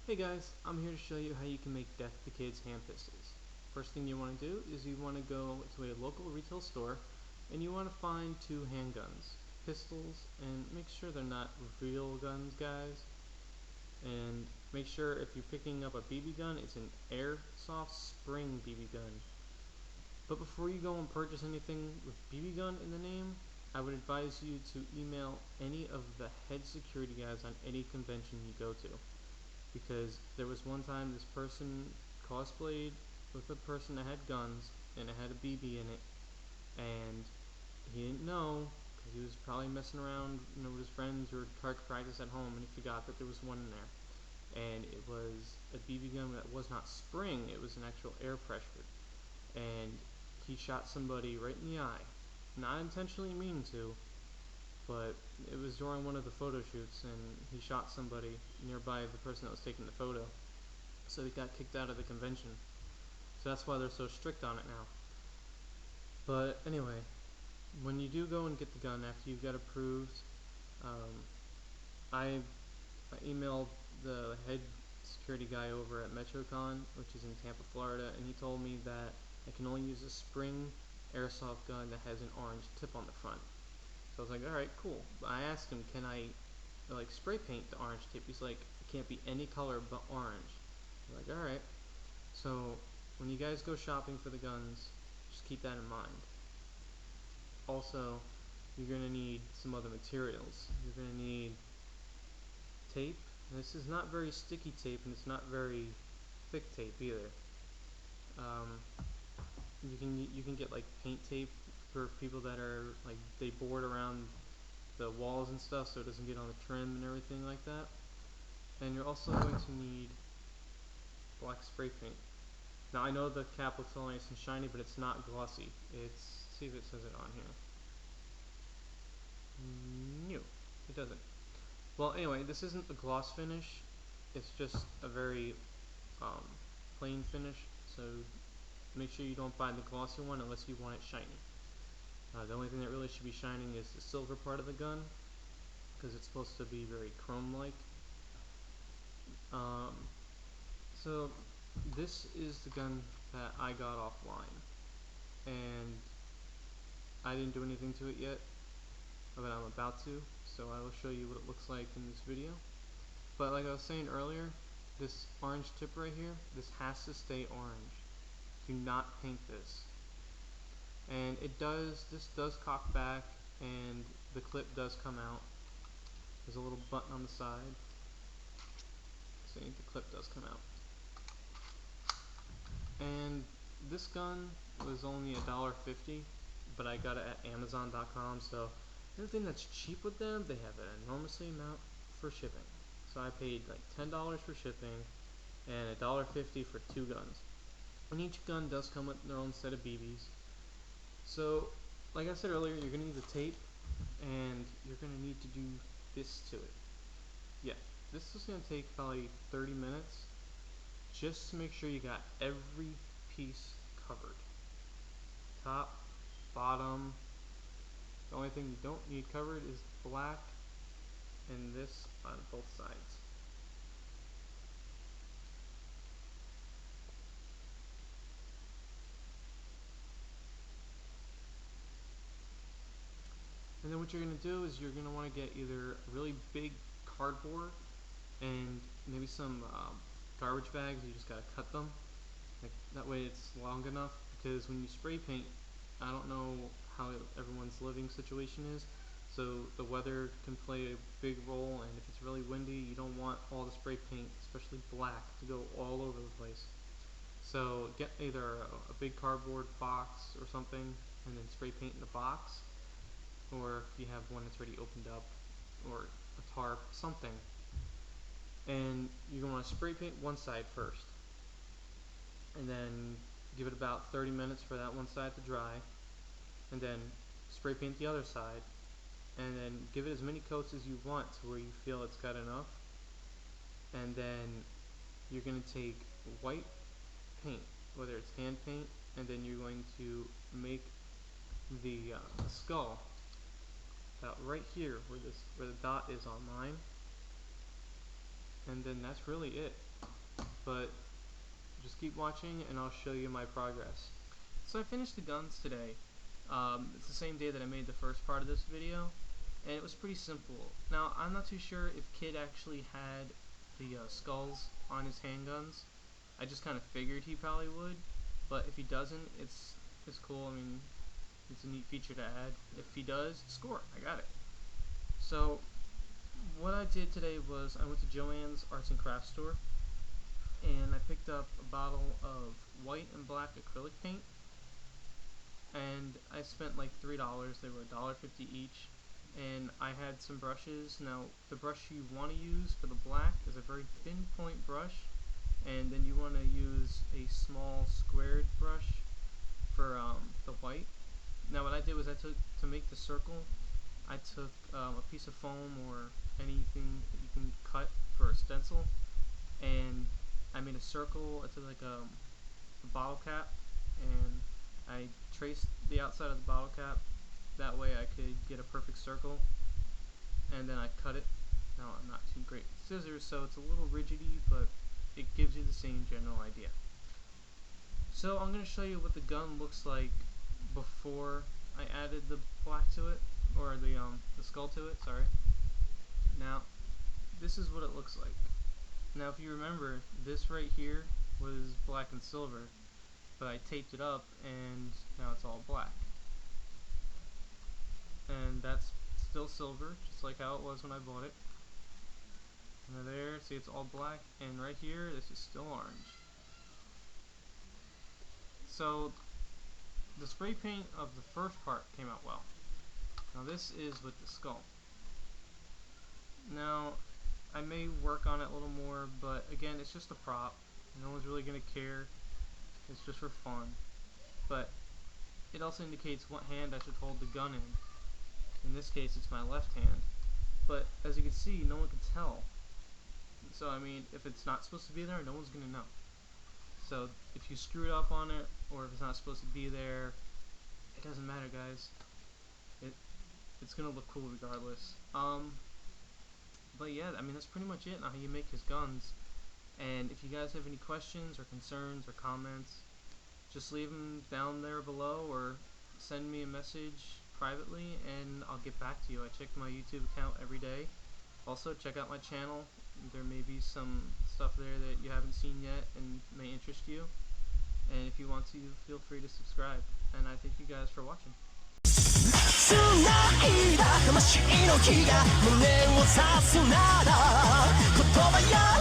Hey guys, I'm here to show you how you can make Death to Kids hand pistols. First thing you want to do is you want to go to a local retail store and you want to find two handguns, pistols, and make sure they're not real guns, guys. And make sure if you're picking up a BB gun, it's an airsoft spring BB gun. But before you go and purchase anything with BB gun in the name, I would advise you to email any of the head security guys on any convention you go to. Because there was one time this person cosplayed with a person that had guns and it had a BB in it, and he didn't know because he was probably messing around, with his friends or target practice at home, and he forgot that there was one in there. And it was a BB gun that was not spring; it was an actual air pressure, and he shot somebody right in the eye, not intentionally meaning to, but it was during one of the photo shoots and he shot somebody nearby the person that was taking the photo, so he got kicked out of the convention. So that's why they're so strict on it now. But anyway, when you do go and get the gun after you've got approved, I emailed the head security guy over at MetroCon, which is in Tampa, Florida, and he told me that I can only use a spring airsoft gun that has an orange tip on the front. So I was like, alright, cool. But I asked him, can I spray paint the orange tip? He's like, it can't be any color but orange. I'm like, alright. So when you guys go shopping for the guns, just keep that in mind. Also, you're going to need some other materials. You're going to need tape. And this is not very sticky tape, and it's not very thick tape either. You can get like paint tape for people that are they board around the walls and stuff so it doesn't get on the trim and everything like that. And you're also going to need black spray paint. Now I know the cap looks all nice and shiny, but it's not glossy. Let's see if it says it on here. No, it doesn't. Well, anyway, this isn't a gloss finish. It's just a very plain finish. So make sure you don't buy the glossy one unless you want it shiny. The only thing that really should be shining is the silver part of the gun, because it's supposed to be very chrome-like. So this is the gun that I got offline, and I didn't do anything to it yet, but I'm about to, so I will show you what it looks like in this video. But like I was saying earlier, this orange tip right here, this has to stay orange. Do not paint this. And this does cock back, and the clip does come out. There's a little button on the side. See, the clip does come out. And this gun was only $1.50, but I got it at Amazon.com, so everything that's cheap with them, they have an enormously amount for shipping. So I paid like $10 for shipping and $1.50 for two guns. And each gun does come with their own set of BBs. So, like I said earlier, you're going to need the tape, and you're going to need to do this to it. Yeah, this is going to take probably 30 minutes, just to make sure you got every piece covered. Top, bottom. The only thing you don't need covered is black, and this on both sides. And then what you're going to do is you're going to want to get either a really big cardboard and maybe some garbage bags. You just got to cut them. That way it's long enough, because when you spray paint, I don't know how everyone's living situation is, so the weather can play a big role, and if it's really windy, you don't want all the spray paint, especially black, to go all over the place. So get either a big cardboard box or something, and then spray paint in the box, or if you have one that's already opened up, or a tarp, something. And you're going to want to spray paint one side first, and then give it about 30 minutes for that one side to dry, and then spray paint the other side, and then give it as many coats as you want to where you feel it's got enough. And then you're going to take white paint, whether it's hand paint, and then you're going to make the skull about right here where the dot is on mine, and then that's really it. but just keep watching and I'll show you my progress. So I finished the guns today. It's the same day that I made the first part of this video, and it was pretty simple. Now I'm not too sure if Kid actually had the skulls on his handguns. I just kind of figured he probably would, but if he doesn't, it's cool. I mean, it's a neat feature to add. If he does, score, I got it. So what I did today was I went to Joann's Arts and Crafts store and I picked up a bottle of white and black acrylic paint, and I spent like $3. They were $1.50 each, and I had some brushes. Now the brush you want to use for the black is a very thin point brush, and then you want to use a small squared brush for the white. Now what I did was to make the circle, I took a piece of foam or anything that you can cut for a stencil, and I made a circle. I took like a bottle cap and I traced the outside of the bottle cap. That way I could get a perfect circle, and then I cut it. Now I'm not too great with scissors, so it's a little rigidy, but it gives you the same general idea. So I'm going to show you what the gun looks like before I added the black to it, or the skull to it, sorry. Now, this is what it looks like. Now if you remember, this right here was black and silver, but I taped it up and now it's all black. And that's still silver, just like how it was when I bought it. And there, see, it's all black, and right here, this is still orange. So the spray paint of the first part came out well. Now this is with the skull. Now I may work on it a little more, but again, it's just a prop. No one's really going to care. It's just for fun. But it also indicates what hand I should hold the gun in. In this case, it's my left hand. But as you can see, no one can tell. So I mean, if it's not supposed to be there, no one's going to know. So if you screw it up on it, or if it's not supposed to be there, it doesn't matter, guys. It's going to look cool regardless. But yeah, I mean, that's pretty much it on how you make his guns. And if you guys have any questions or concerns or comments, just leave them down there below or send me a message privately and I'll get back to you. I check my YouTube account every day. Also, check out my channel. There may be some stuff there that you haven't seen yet and may interest you. And if you want to, feel free to subscribe. And I thank you guys for watching. 繋いだ魂の火が胸を刺すなら言葉や